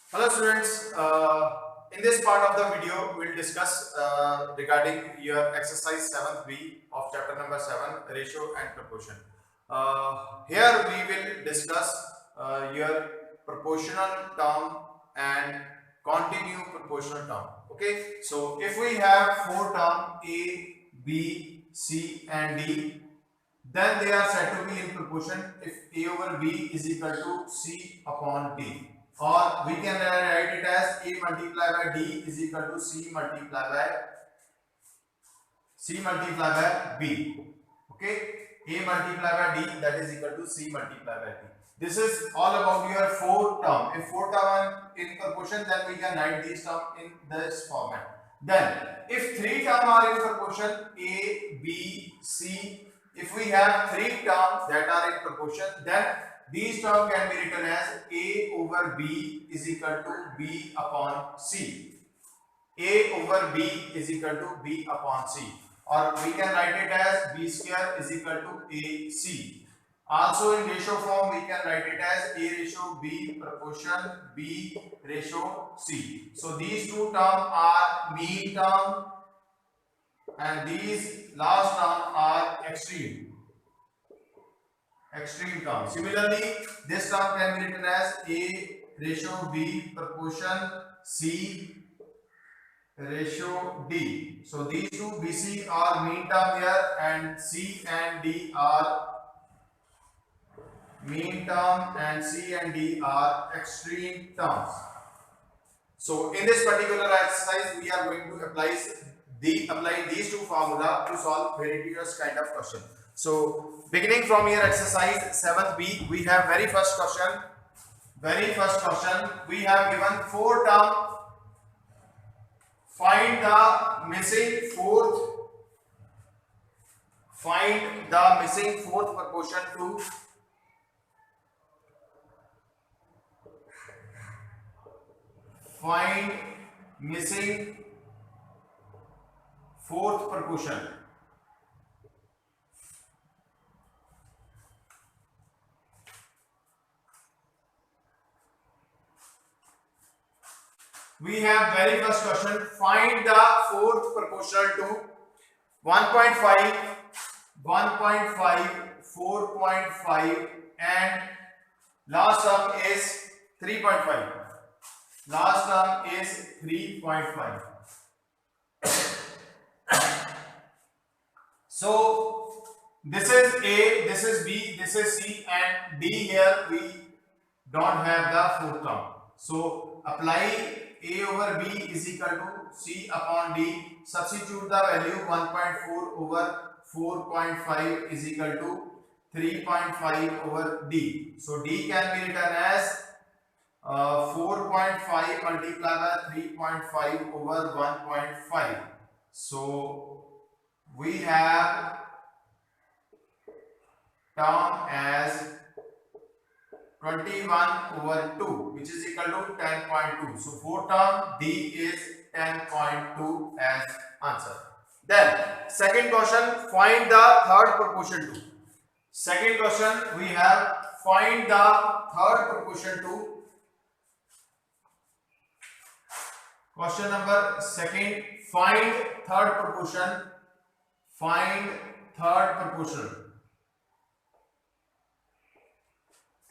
Hello students, in this part of the video we will discuss regarding your exercise 7th B of chapter number 7 ratio and proportion. Here we will discuss your proportional term and continue proportional term. Okay, so if we have four terms A, B, C and D, then they are said to be in proportion if A over B is equal to C upon D. Or we can write it as A multiplied by D is equal to C multiplied by B. Okay, A multiplied by D that is equal to C multiplied by B. This is all about your four term. If four term are in proportion, then we can write these term in this format. Then, if three term are in proportion A, B, C, if we have three terms that are in proportion, then these terms can be written as A over B is equal to B upon C. A over B is equal to B upon C, or we can write it as B square is equal to AC. Also in ratio form we can write it as A ratio B proportion B ratio C. So these two terms are mean term and these last term are extreme term. Similarly, this term can be written as A ratio B proportion C ratio D. So these two BC are mean term here and C and D are mean term and C and D are extreme terms. So in this particular exercise we are going to apply these two formula to solve various kind of question. So beginning from here exercise 7th B, we have very first question. We have given four term. Find the missing fourth proportion to find missing fourth proportion. We have very first question. Find the fourth proportional to 1.5, 4.5 and last term is 3.5. Last term is 3.5. So this is A, this is B, this is C and D. Here we don't have the fourth term. So apply A over B is equal to C upon D. Substitute the value 1.4 over 4.5 is equal to 3.5 over D. So D can be written as 4.5 multiplied by 3.5 over 1.5. So we have term as 21 over 2 which is equal to 10.2. So 4 term D is 10.2 as answer. Then second question, find the third proportion to. Second question we have find the third proportion to. Question number second, find third proportion. Find third proportion.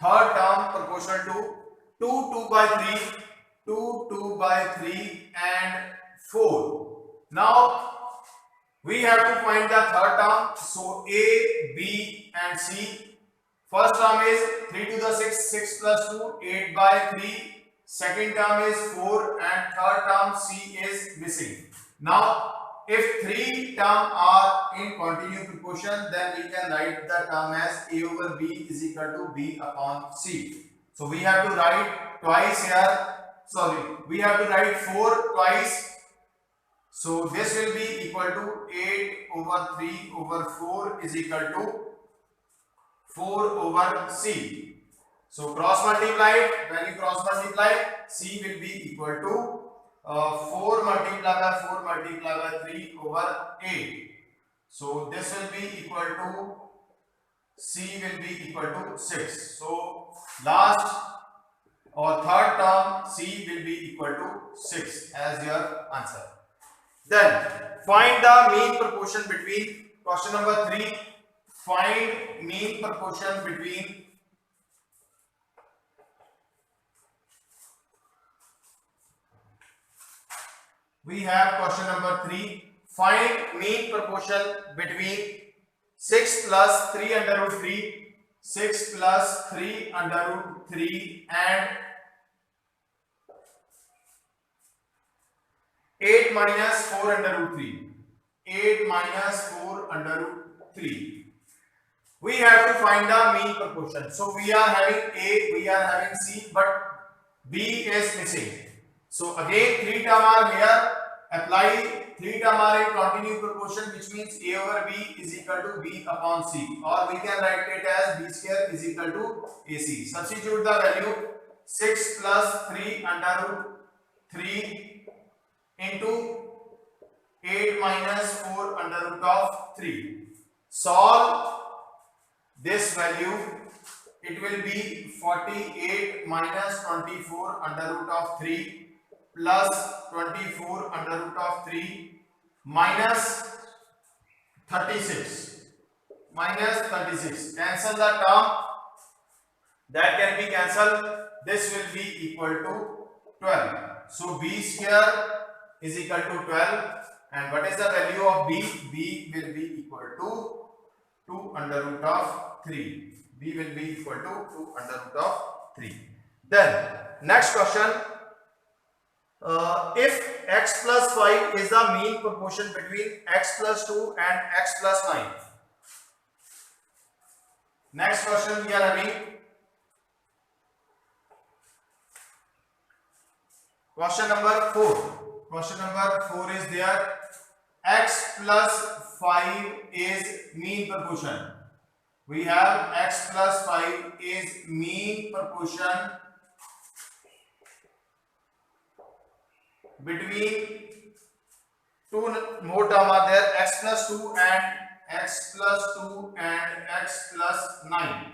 Third term proportional to 2 by 3, 2 by 3 and 4. Now we have to find the third term. So A, B and C. First term is 3 to the 6, 6 plus 2, 8 by 3. Second term is 4 and third term C is missing. Now if three terms are in continuous proportion, then we can write the term as A over B is equal to B upon C. So we have to write twice here. Sorry, we have to write 4 twice. So this will be equal to 8 over 3 over 4 is equal to 4 over C. So cross multiplied, when you cross multiply, C will be equal to 4 multiplied by 3 over 8. So this will be equal to C will be equal to 6. So last or third term C will be equal to 6 as your answer. Then find the mean proportion between, question number 3, find mean proportion between we have question number 3, find mean proportion between 6 plus 3 under root 3, 6 plus 3 under root 3 and 8 minus 4 under root 3. 8 minus 4 under root 3. We have to find the mean proportion. So we are having A, we are having C, but B is missing. So again 3 term are here. Apply 3 term are in continuous proportion, which means A over B is equal to B upon C, or we can write it as B square is equal to AC. Substitute the value 6 plus 3 under root 3 into 8 minus 4 under root of 3. Solve this value. It will be 48 minus 24 under root of 3 plus 24 under root of 3 minus 36. Minus 36. Cancel the term. That can be cancelled. This will be equal to 12. So B square is equal to 12, and what is the value of B? B will be equal to 2 under root of 3. B will be equal to 2 under root of 3. Then next question, if x plus 5 is the mean proportion between x plus 2 and x plus 9. Next question we are having question number 4. Question number 4 is there. X plus 5 is mean proportion. We have x plus 5 is mean proportion between two more term are there, x plus 2 and x plus 2 and x plus 9.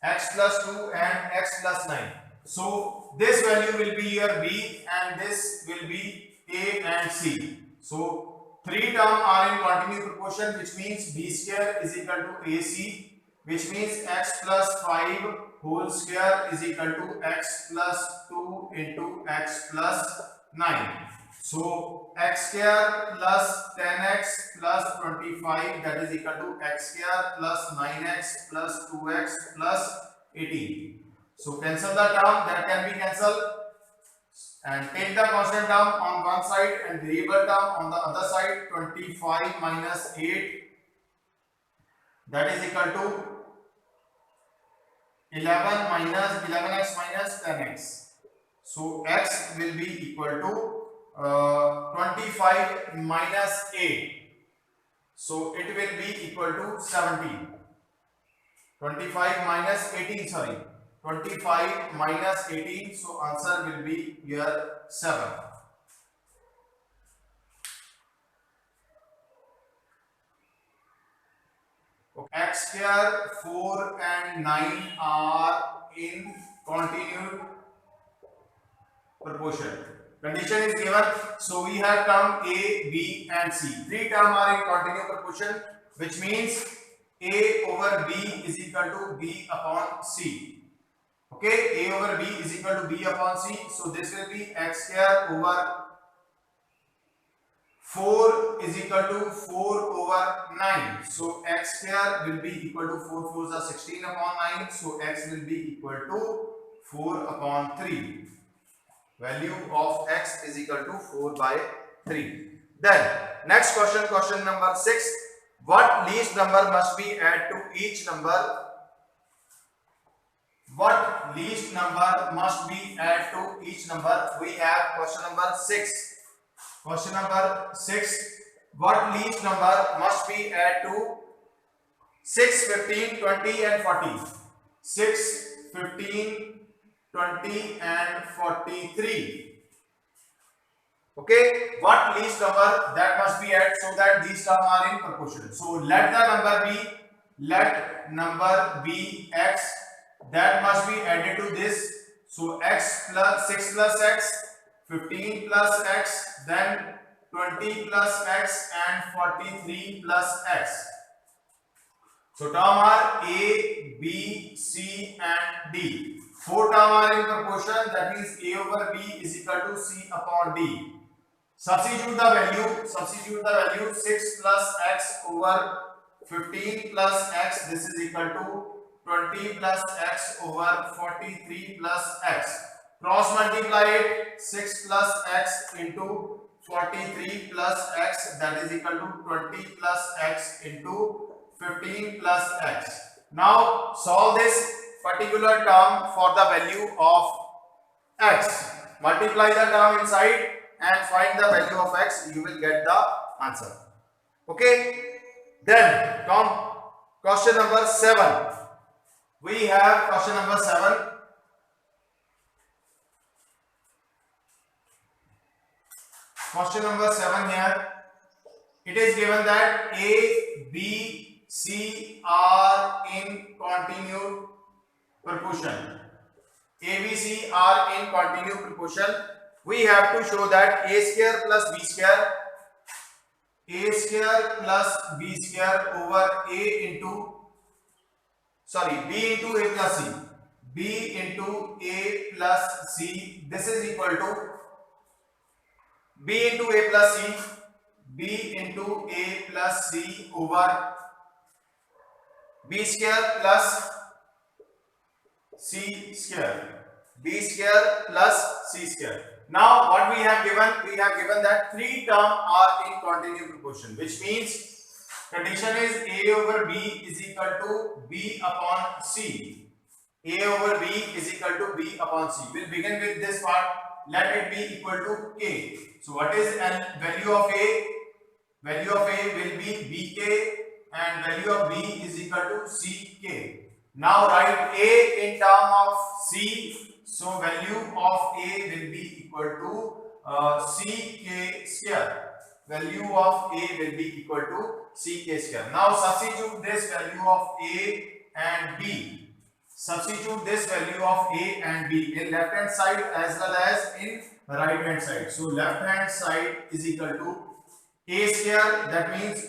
X plus 2 and x plus 9. So this value will be your B and this will be A and C. So 3 term are in continuous proportion, which means B square is equal to AC, which means x plus 5 whole square is equal to x plus 2 into x plus 9. So x square plus 10x plus 25, that is equal to x square plus 9x plus 2x plus 18. So cancel the term, that can be cancelled, and take the constant term on one side and variable term on the other side. 25 minus 8, that is equal to 11 minus 11x minus 10x. So x will be equal to 25 minus 8. So it will be equal to 17. 25 minus 18, sorry. 25 minus 18, so answer will be here 7. Okay. X square, 4 and 9 are in continued proportion. Condition is given, so we have term A, B and C. 3 term are in continued proportion, which means A over B is equal to B upon C. Okay, A over B is equal to B upon C. So this will be x square over 4 is equal to 4 over 9. So x square will be equal to 4 4s are 16 upon 9. So x will be equal to 4 upon 3. Value of x is equal to 4 by 3. Then next question, question number 6. What least number must be added to each number? What least number must be added to each number? We have question number 6. Question number 6. What least number must be added to 6, 15, 20 and 40? 6, 15, 20 and 43. Okay, what least number that must be added so that these terms are in proportion? So let number be x, that must be added to this. So x plus 6 plus x, 15 plus x, then 20 plus x and 43 plus x. So term are A, B, C and D. 4 term are in proportion, that means A over B is equal to C upon D. Substitute the value 6 plus x over 15 plus x, this is equal to 20 plus x over 43 plus x. Cross multiply it, 6 plus x into 43 plus x, that is equal to 20 plus x into 15 plus x. Now solve this particular term for the value of x. Multiply the term inside and find the value of x, you will get the answer. Okay, then come question number 7. We have question number 7. Question number 7 here. It is given that A, B, C are in continued proportion. A, B, C are in continued proportion. We have to show that A square plus B square B square over B into A plus C, B into A plus C, this is equal to B into A plus C, B into A plus C over B square plus C square, B square plus C square. Now what we have given? We have given that 3 terms are in continued proportion, which means condition is A over B is equal to B upon C. A over B is equal to B upon C. We'll begin with this part. Let it be equal to K. So what is the value of A? Value of A will be Bk and value of B is equal to Ck. Now write A in term of C. So value of A will be equal to Ck square. Value of A will be equal to Ck square. Now substitute this value of A and B. Substitute this value of A and B in left hand side as well as in right hand side. So left hand side is equal to A square, that means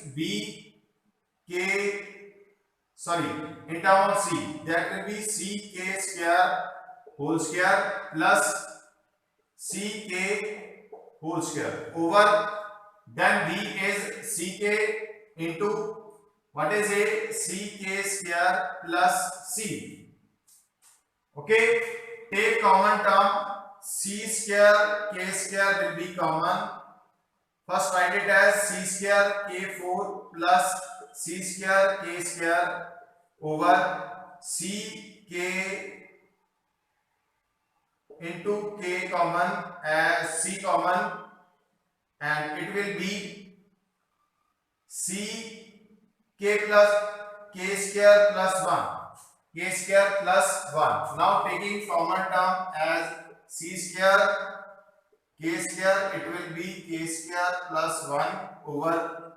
in term of C, that will be Ck square whole square plus Ck whole square over, then B is Ck into what is a Ck square plus C. Okay, take common term, C square K square will be common. First write it as C square K4 plus C square K square over Ck into K common as C common, and it will be Ck plus K square plus 1. K square plus 1. Now taking common term as C square K square, it will be K square plus 1 over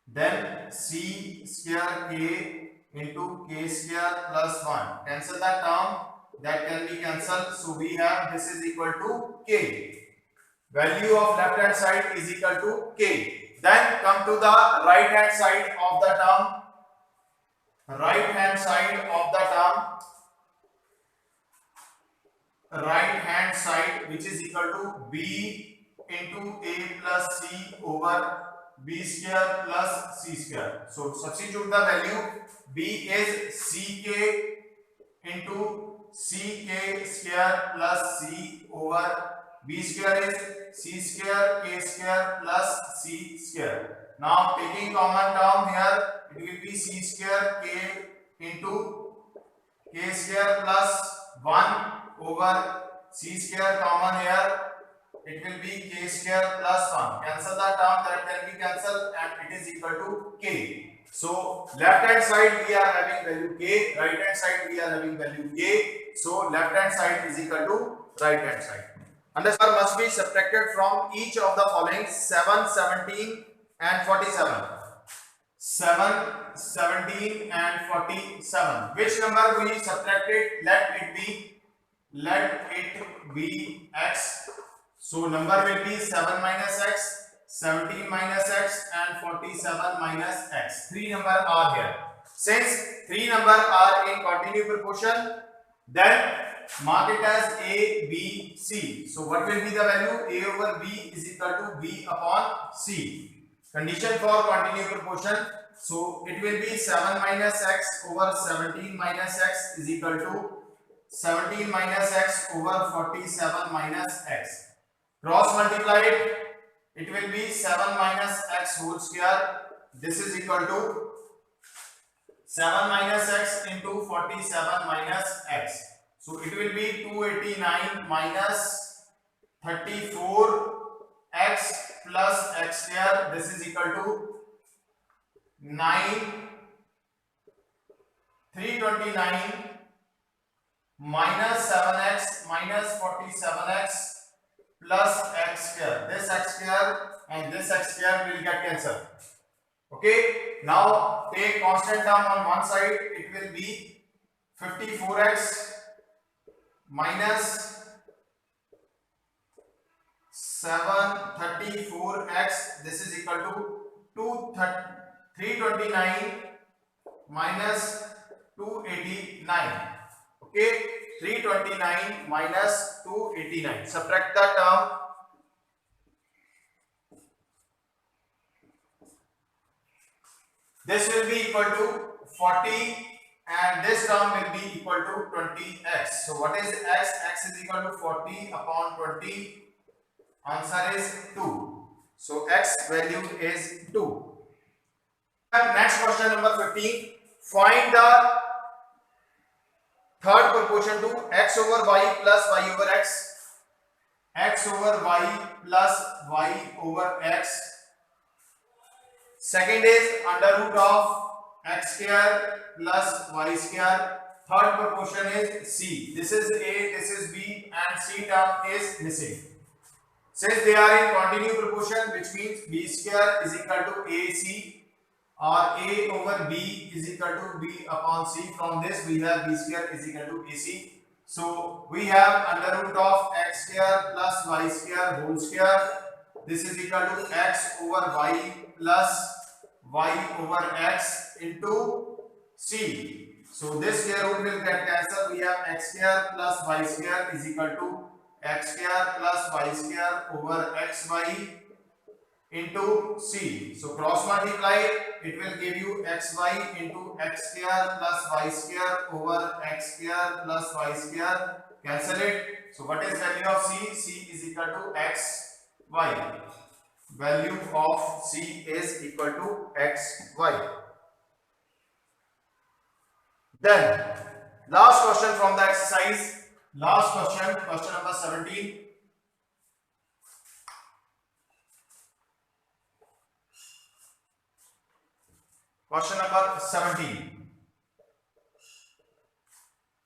then C square K into K square plus 1. Cancel that term, that can be cancelled. So we have this is equal to K. Value of left hand side is equal to K. Then come to the right hand side of the term. Right hand side which is equal to B into A plus C over B square plus C square. So substitute the value. B is Ck into Ck square plus C over B square is C square K square plus C square. Now taking common term here, it will be C square K into K square plus 1 over C square common here, it will be K square plus 1. Cancel the term, that can be cancelled and it is equal to K. So left hand side we are having value K, right hand side we are having value K. So left hand side is equal to right hand side. And this must be subtracted from each of the following 7, 17 and 47. 7, 17 and 47. Which number we subtracted? Let let it be x. So number will be 7 minus x, 17 minus x and 47 minus x. Three number are here. Since three number are in continuous proportion, then mark it as a, b, c. So what will be the value? A over b is equal to b upon c. Condition for continuous proportion. So it will be 7 minus x over 17 minus x is equal to 17 minus x over 47 minus x. Cross multiply it will be 7 minus x whole square. This is equal to 7 minus x into 47 minus x. So it will be 289 minus 34 x plus x square. This is equal to 329 minus 7x minus 47x plus x square. This x square and this x square will get cancelled. Okay, now take constant term on one side. It will be 54x minus 734x. This is equal to 329 minus 289. Okay, 329 minus 289. Subtract the term. This will be equal to 40 and this term will be equal to 20x. So what is x? X is equal to 40 upon 20. Answer is 2. So x value is 2. And next question number 15. Find the third proportion to x over y plus y over x. X over y plus y over x. Second is under root of x square plus y square. Third proportion is c. This is a, this is b and c term is missing. Since they are in continuous proportion, which means b square is equal to ac or a over b is equal to b upon c. From this we have b square is equal to ac. So we have under root of x square plus y square whole square. This is equal to x over y plus y over x into c. So this square root will get cancelled. We have x square plus y square is equal to x square plus y square over xy into c. So cross multiply it will give you xy into x square plus y square over x square plus y square. Cancel it. So what is value of c? C is equal to xy. Value of c is equal to xy. Then last question from the exercise. Last question, question number 17. Question number 17.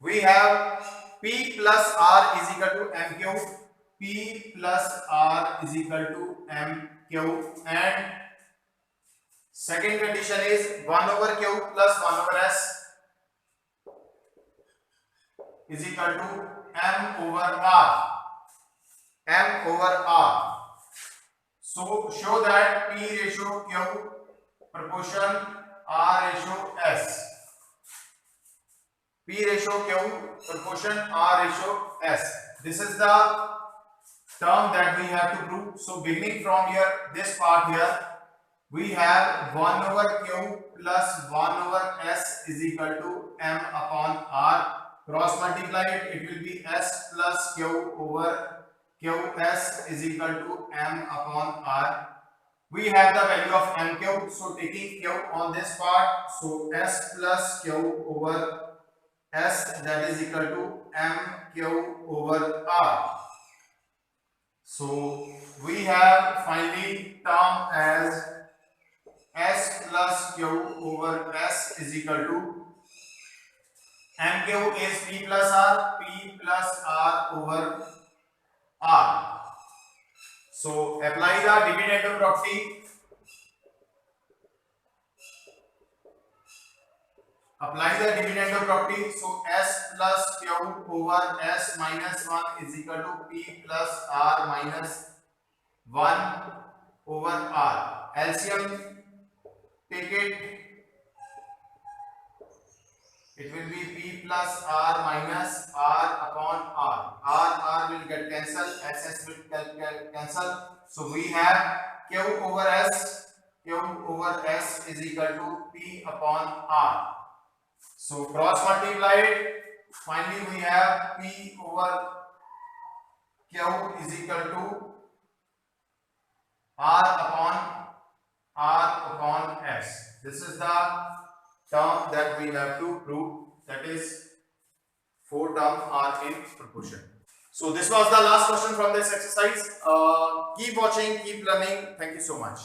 We have P plus R is equal to MQ. P plus R is equal to MQ. And second condition is 1 over Q plus 1 over S is equal to M over R. M over R. So show that P ratio Q proportion R ratio S. P ratio Q proportion R ratio S. This is the term that we have to prove. So beginning from here, this part here, we have 1 over Q plus 1 over S is equal to M upon R. Cross multiply it will be S plus Q over QS is equal to M upon R. We have the value of MQ, so taking Q on this part, so S plus Q over S, that is equal to MQ over R. So we have finally term as S plus Q over S is equal to MQ is P plus R over R. So apply the dividend property. apply the dividend property. So S plus Q over S minus 1 is equal to P plus R minus 1 over R. LCM, take it. It will be P plus R minus R upon R. R will get cancelled. SS will get cancelled. So we have Q over S. Q over S is equal to P upon R. So cross multiplied. Finally, we have P over Q is equal to R upon S. This is the term that we have to prove, that is 4 terms are in proportion. So this was the last question from this exercise. Keep watching, keep learning. Thank you so much.